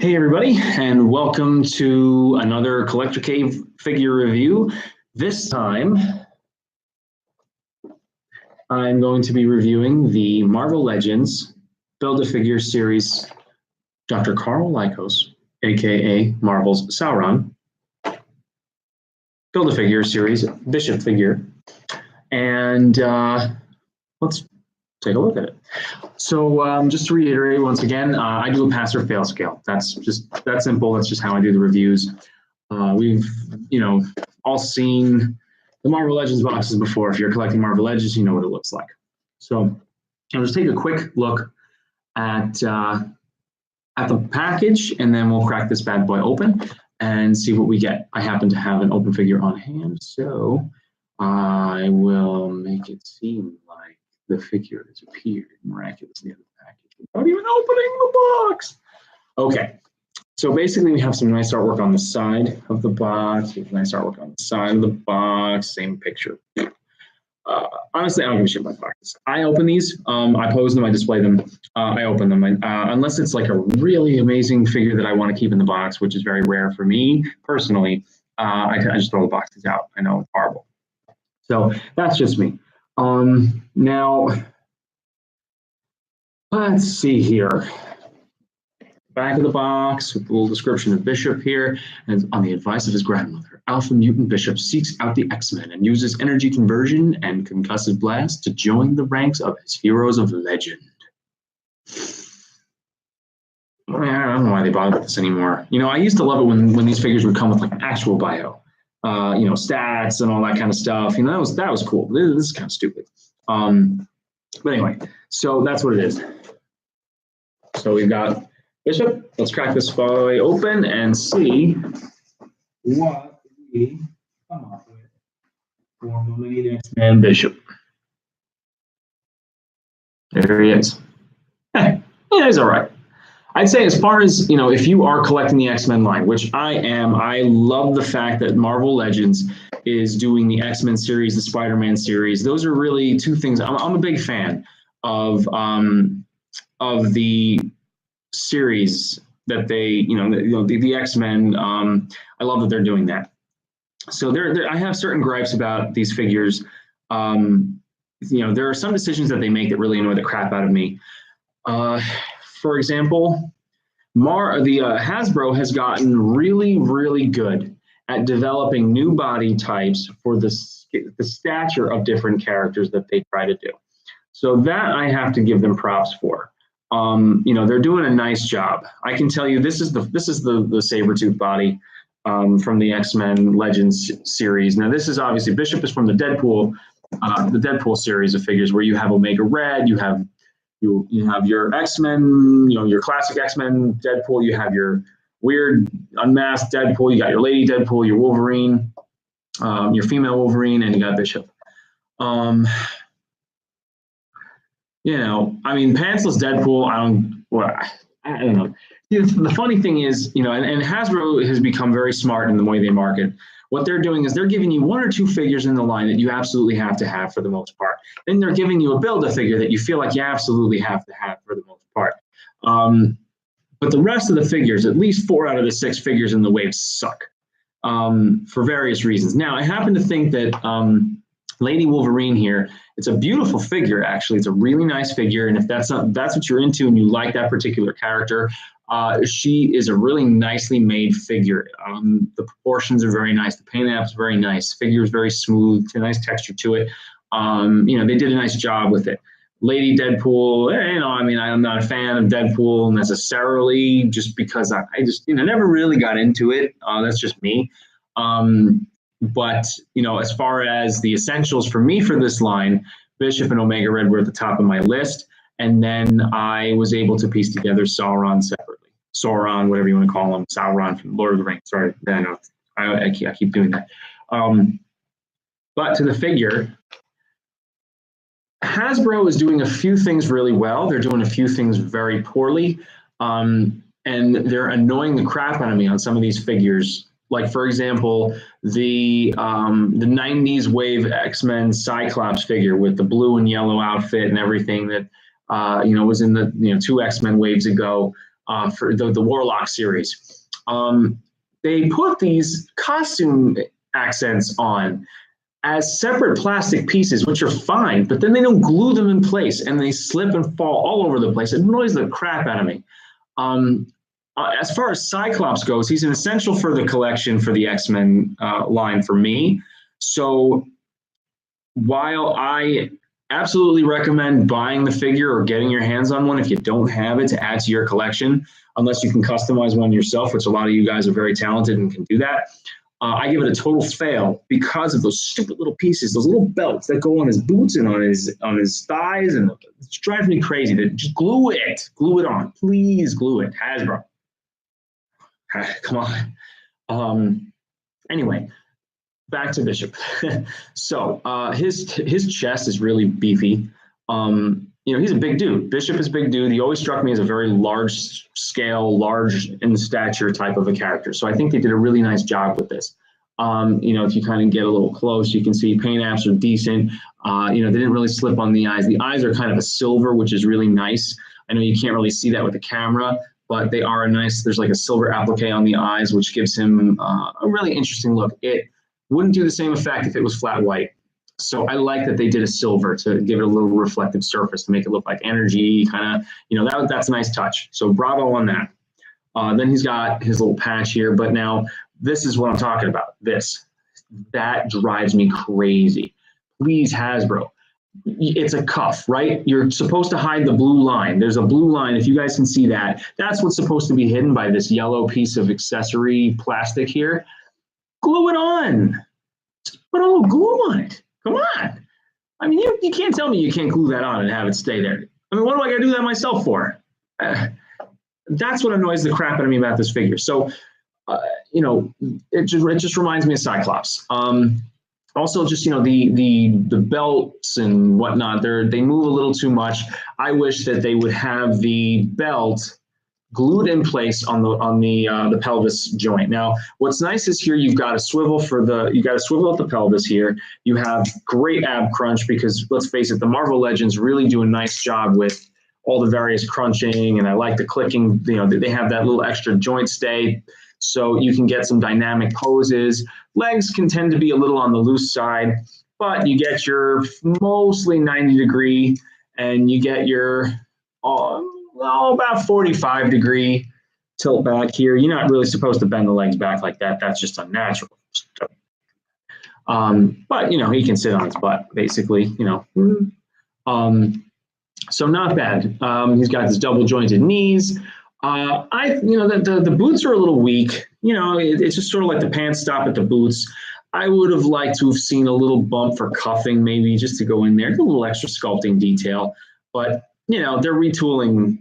Hey everybody, and welcome to another Collector Cave figure review. This time, I'm going to be reviewing the Marvel Legends Build-A-Figure series Dr. Carl Lykos, aka Marvel's Sauron, Build-A-Figure series Bishop figure. And let's take a look at it. So just to reiterate once again, I do a pass or fail scale. That's just that simple. That's just how I do the reviews. We've all seen the Marvel Legends boxes before. If you're collecting Marvel Legends, you know what it looks like. So I'll just take a quick look at the package, and then we'll crack this bad boy open and see what we get. I happen to have an open figure on hand, so I will make it seem like the figure has appeared miraculously in the package without even opening the box. Okay, so basically we have some nice artwork on the side of the box. We have nice artwork on the side of the box. Same picture. Honestly, I don't give a shit about boxes. I open these. I pose them. I display them. I open them. Unless it's like a really amazing figure that I want to keep in the box, which is very rare for me personally. I just throw the boxes out. I know it's horrible. So that's just me. Now, let's see here. Back of the box with a little description of Bishop here. And on the advice of his grandmother, Alpha Mutant Bishop seeks out the X-Men and uses energy conversion and concussive blast to join the ranks of his heroes of legend. I don't know why they bother with this anymore. I used to love it when these figures would come with like an actual bio. Stats and all that kind of stuff. That was cool. This is kind of stupid. But anyway, so that's what it is. So we've got Bishop. Let's crack this boy open and see what we come up with for the main X-Men Bishop. There he is. Hey, yeah, he's all right. I'd say as far as, if you are collecting the X-Men line, which I am, I love the fact that Marvel Legends is doing the X-Men series, the Spider-Man series. Those are really two things. I'm a big fan of the series that they, the X-Men. I love that they're doing that. So I have certain gripes about these figures. There are some decisions that they make that really annoy the crap out of me. For example, Hasbro has gotten really, really good at developing new body types for the stature of different characters that they try to do. So that I have to give them props for. They're doing a nice job. I can tell you this is the Sabretooth body from the X-Men Legends series. Now this is obviously Bishop is from the Deadpool series of figures where you have Omega Red, you have your X-Men, your classic X-Men Deadpool, you have your weird unmasked Deadpool, you got your Lady Deadpool, your Wolverine, your female Wolverine, and you got Bishop. Pantsless Deadpool, I don't know. The funny thing is, and Hasbro has become very smart in the way they market. What they're doing is they're giving you one or two figures in the line that you absolutely have to have for the most part. Then they're giving you a Build-A-Figure that you feel like you absolutely have to have for the most part. But the rest of the figures, at least 4 out of the 6 figures in the wave suck for various reasons. Now, I happen to think that Lady Wolverine here, it's a beautiful figure, actually. It's a really nice figure, and if that's what you're into and you like that particular character, she is a really nicely made figure. The proportions are very nice. The paint app's very nice. Figure is very smooth. A nice texture to it. They did a nice job with it. Lady Deadpool, I'm not a fan of Deadpool necessarily, just because I just never really got into it. That's just me. But as far as the essentials for me for this line, Bishop and Omega Red were at the top of my list. And then I was able to piece together Sauron separately. Sauron, whatever you want to call him, Sauron from Lord of the Rings. Sorry, I keep doing that. But to the figure, Hasbro is doing a few things really well. They're doing a few things very poorly. And they're annoying the crap out of me on some of these figures. Like, for example, the 90s wave X-Men Cyclops figure with the blue and yellow outfit and everything that was in the 2 X-Men waves ago. for the Warlock series. They put these costume accents on as separate plastic pieces, which are fine, but then they don't glue them in place and they slip and fall all over the place. It annoys the crap out of me. As far as Cyclops goes, he's an essential for the collection for the X-Men line for me. So while I absolutely recommend buying the figure or getting your hands on one if you don't have it to add to your collection, unless you can customize one yourself, which a lot of you guys are very talented and can do that. I give it a total fail because of those stupid little pieces, those little belts that go on his boots and on his thighs, and it's driving me crazy. Just glue it on, please glue it, Hasbro. Come on. Anyway, back to Bishop. So his chest is really beefy. He's a big dude. Bishop is a big dude. He always struck me as a very large scale, large in stature type of a character. So I think they did a really nice job with this. If you kind of get a little close, you can see paint apps are decent. They didn't really slip on the eyes. The eyes are kind of a silver, which is really nice. I know you can't really see that with the camera, but they are nice. There's like a silver applique on the eyes, which gives him a really interesting look. It wouldn't do the same effect if it was flat white. So I like that they did a silver to give it a little reflective surface to make it look like energy, kind of, that's a nice touch. So bravo on that. Then he's got his little patch here, but now this is what I'm talking about. That drives me crazy. Please, Hasbro. It's a cuff, right? You're supposed to hide the blue line. There's a blue line. If you guys can see that, that's what's supposed to be hidden by this yellow piece of accessory plastic here. Glue it on. Just put a little glue on it. Come on. I mean, you can't tell me you can't glue that on and have it stay there. I mean, what do I got to do that myself for? That's what annoys the crap out of me about this figure. So, it just reminds me of Cyclops. Also, just, the belts and whatnot, they move a little too much. I wish that they would have the belt glued in place on the pelvis joint. Now, what's nice is here you've got a swivel at the pelvis here. You have great ab crunch because, let's face it, the Marvel Legends really do a nice job with all the various crunching, and I like the clicking. They have that little extra joint stay, so you can get some dynamic poses. Legs can tend to be a little on the loose side, but you get your mostly 90 degree, and you get your about 45 degree tilt back here. You're not really supposed to bend the legs back like that. That's just unnatural. But he can sit on his butt basically. So not bad. He's got his double jointed knees. The boots are a little weak. It's just sort of like the pants stop at the boots. I would have liked to have seen a little bump for cuffing, maybe just to go in there, a little extra sculpting detail. But they're retooling.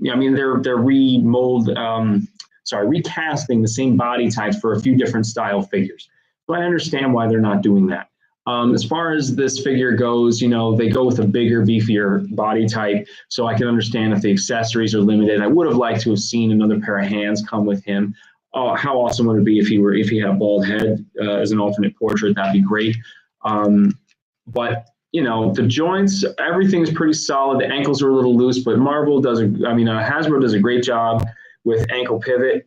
They're recasting the same body types for a few different style figures. So I understand why they're not doing that. As far as this figure goes, they go with a bigger, beefier body type. So I can understand if the accessories are limited. I would have liked to have seen another pair of hands come with him. Oh, how awesome would it be if he had a bald head as an alternate portrait? That'd be great. But the joints, everything's pretty solid. The ankles are a little loose, but Hasbro does a great job with ankle pivot.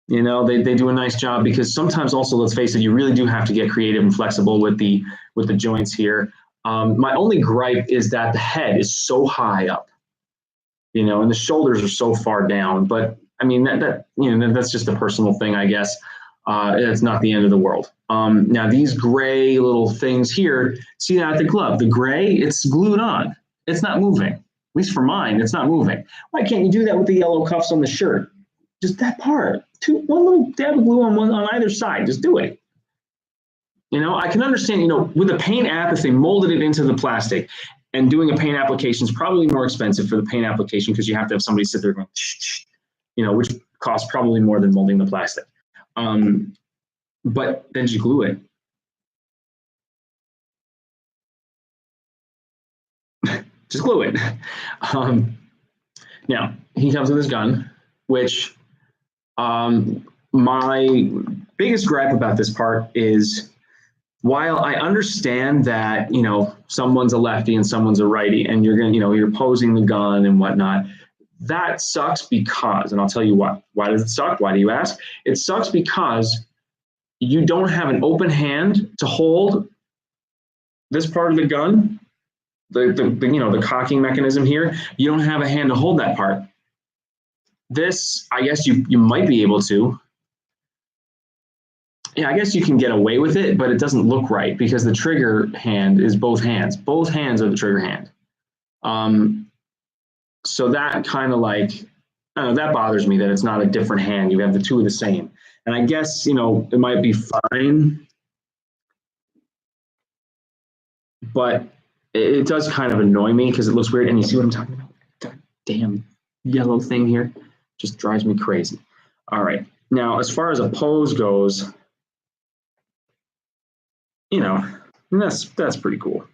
They do a nice job because sometimes also, let's face it, you really do have to get creative and flexible with the joints here. My only gripe is that the head is so high up, and the shoulders are so far down. But I mean, that's just a personal thing, I guess. It's not the end of the world. Now these gray little things here, see that the glove, the gray, it's glued on. It's not moving. At least for mine, it's not moving. Why can't you do that with the yellow cuffs on the shirt? Just that part. One little dab of glue on either side. Just do it. I can understand, with a paint app, if they molded it into the plastic, and doing a paint application is probably more expensive for the paint application because you have to have somebody sit there going, which costs probably more than molding the plastic. But then just glue it. Just glue it. Now, he comes with his gun, which my biggest gripe about this part is, while I understand that, someone's a lefty and someone's a righty, and you're posing the gun and whatnot, That sucks because, and I'll tell you why. Why does it suck? Why do you ask? It sucks because you don't have an open hand to hold this part of the gun, the cocking mechanism here. You don't have a hand to hold that part. This, I guess you might be able to. Yeah, I guess you can get away with it, but it doesn't look right because the trigger hand is both hands. Both hands are the trigger hand. So that kind of like, I don't know, that bothers me that it's not a different hand. You have the two of the same. And I guess, you know, it might be fine, but it does kind of annoy me because it looks weird. And you see what I'm talking about? God damn yellow thing here just drives me crazy. All right. Now, as far as a pose goes, you know, that's pretty cool.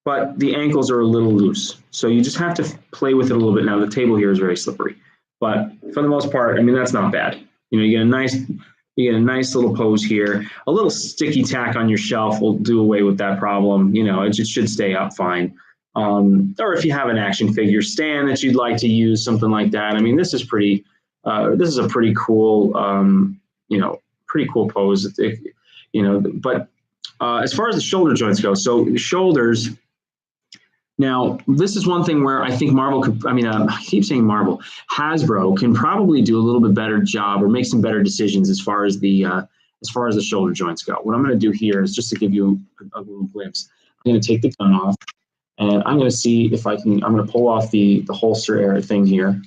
But the ankles are a little loose. So you just have to play with it a little bit. Now, the table here is very slippery. But for the most part, I mean, that's not bad. You know, you get a nice little pose here. A little sticky tack on your shelf will do away with that problem. You know, it just should stay up fine. Or if you have an action figure stand that you'd like to use, something like that. I mean, this is pretty. This is a pretty cool, pretty cool pose. But as far as the shoulder joints go, so the shoulders. Now, this is one thing where I think Marvel could, I keep saying Marvel, Hasbro can probably do a little bit better job or make some better decisions as far as the shoulder joints go. What I'm going to do here is just to give you a little glimpse. I'm going to take the gun off, and I'm going to see if I'm going to pull off the holster area thing here.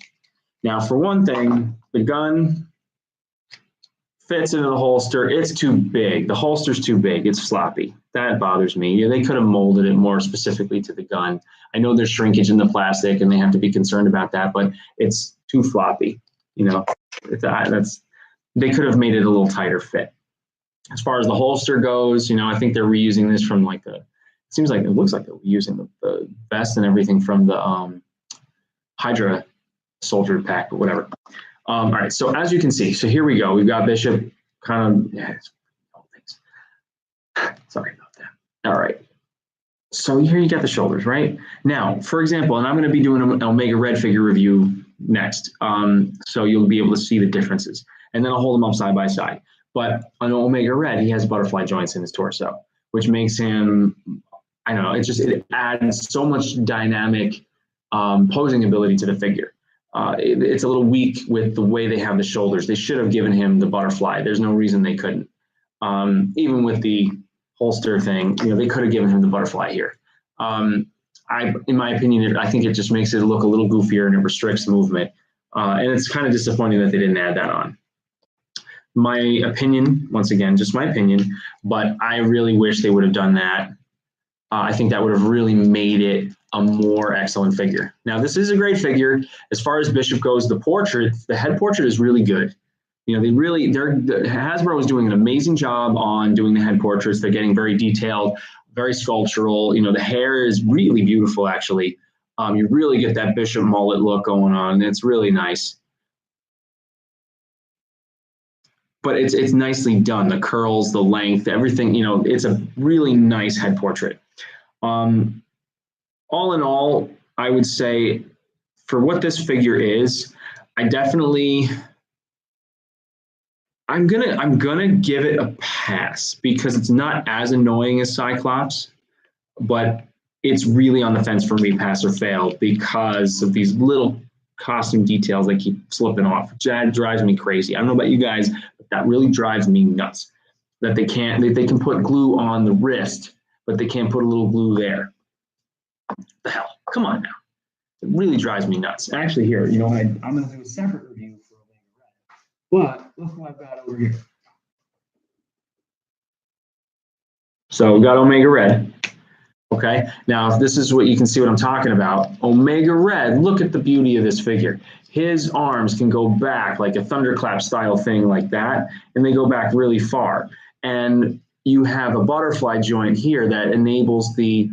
Now, for one thing, the gun fits into the holster. It's too big. The holster's too big. It's floppy. That bothers me. Yeah, they could have molded it more specifically to the gun. I know there's shrinkage in the plastic, and they have to be concerned about that, but it's too floppy. You know, they could have made it a little tighter fit. As far as the holster goes, you know, I think they're reusing this from like it looks like they're reusing the vest and everything from the Hydra soldier pack or whatever. All right, so as you can see, so here we go. We've got Bishop sorry about that. All right. So here you got the shoulders, right? Now, for example, and I'm going to be doing an Omega Red figure review next. So you'll be able to see the differences. And then I'll hold them up side by side. But on Omega Red, he has butterfly joints in his torso, which makes him, I don't know, it adds so much dynamic posing ability to the figure. It's a little weak with the way they have the shoulders. They should have given him the butterfly. There's no reason they couldn't. Even with the holster thing, you know, they could have given him the butterfly here. In my opinion, I think it just makes it look a little goofier and it restricts movement. And it's kind of disappointing that they didn't add that on. My opinion, once again, just my opinion, but I really wish they would have done that. I think that would have really made it a more excellent figure. Now, this is a great figure. As far as Bishop goes, the head portrait is really good. You know, Hasbro is doing an amazing job on doing the head portraits. They're getting very detailed, very sculptural. You know, the hair is really beautiful, actually. You really get that Bishop mullet look going on. It's really nice. But it's nicely done. The curls, the length, everything, you know, it's a really nice head portrait. All in all, I would say for what this figure is, I'm gonna give it a pass because it's not as annoying as Cyclops, but it's really on the fence for me, pass or fail, because of these little costume details that keep slipping off. That drives me crazy. I don't know about you guys, but that really drives me nuts. That they can put glue on the wrist, but they can't put a little glue there. What the hell? Come on now. It really drives me nuts. Actually, here, you know, I'm going to do a separate review for Omega Red. But look what I've got over here. So we got Omega Red. Okay, now if this is what you can see what I'm talking about. Omega Red, look at the beauty of this figure. His arms can go back like a thunderclap style thing like that, and they go back really far. And you have a butterfly joint here that enables the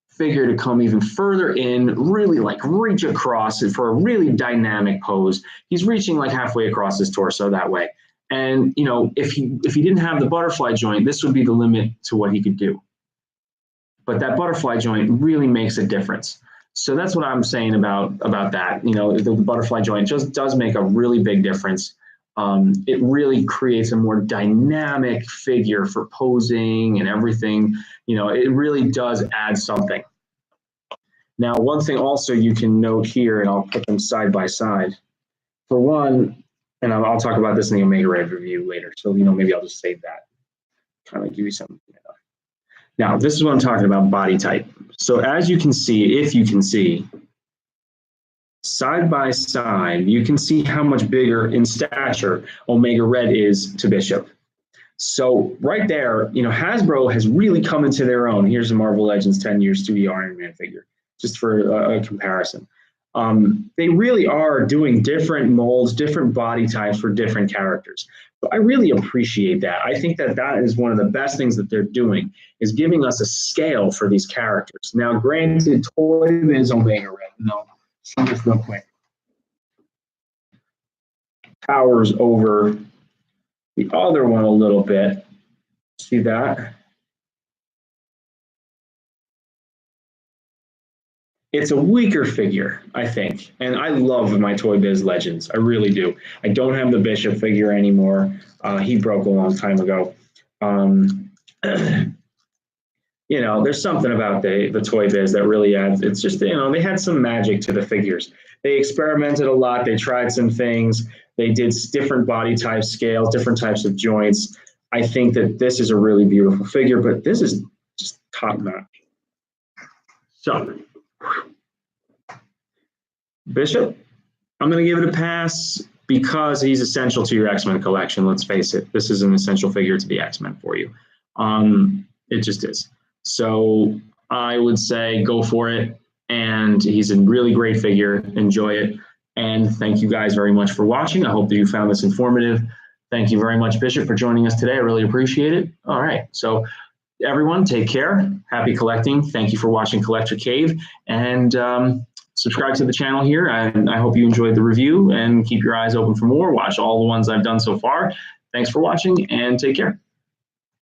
figure to come even further in, really like reach across it for a really dynamic pose. He's reaching like halfway across his torso that way. And you know, if he didn't have the butterfly joint, this would be the limit to what he could do. But that butterfly joint really makes a difference. So that's what I'm saying about that. You know, the butterfly joint just does make a really big difference. It really creates a more dynamic figure for posing and everything. You know, it really does add something. Now, one thing also you can note here, and I'll put them side by side. For one, and I'll talk about this in the Omega Red review later, so you know, maybe I'll just save that. Kind of give you something. Now, this is what I'm talking about, body type. So as you can see, if you can see, side by side, you can see how much bigger in stature Omega Red is to Bishop. So right there, you know, Hasbro has really come into their own. Here's a Marvel Legends 10 years 2D Iron Man figure, just for a comparison. They really are doing different molds, different body types for different characters. So I really appreciate that. I think that that is one of the best things that they're doing, is giving us a scale for these characters. Now, granted, Toy Biz Omega Red, no, see this real quick, towers over the other one a little bit. See that? It's a weaker figure, I think. And I love my Toy Biz Legends. I really do. I don't have the Bishop figure anymore. He broke a long time ago. You know, there's something about the Toy Biz that really adds. It's just, you know, they had some magic to the figures. They experimented a lot. They tried some things. They did different body types, scales, different types of joints. I think that this is a really beautiful figure, but this is just top notch. So, Bishop, I'm going to give it a pass because he's essential to your X-Men collection. Let's face it, this is an essential figure to the X-Men for you. It just is. So I would say go for it. And he's a really great figure. Enjoy it. And thank you guys very much for watching. I hope that you found this informative. Thank you very much, Bishop, for joining us today. I really appreciate it. All right. So everyone, take care. Happy collecting. Thank you for watching Collector Cave. And subscribe to the channel here. And I hope you enjoyed the review, and keep your eyes open for more. Watch all the ones I've done so far. Thanks for watching, and take care.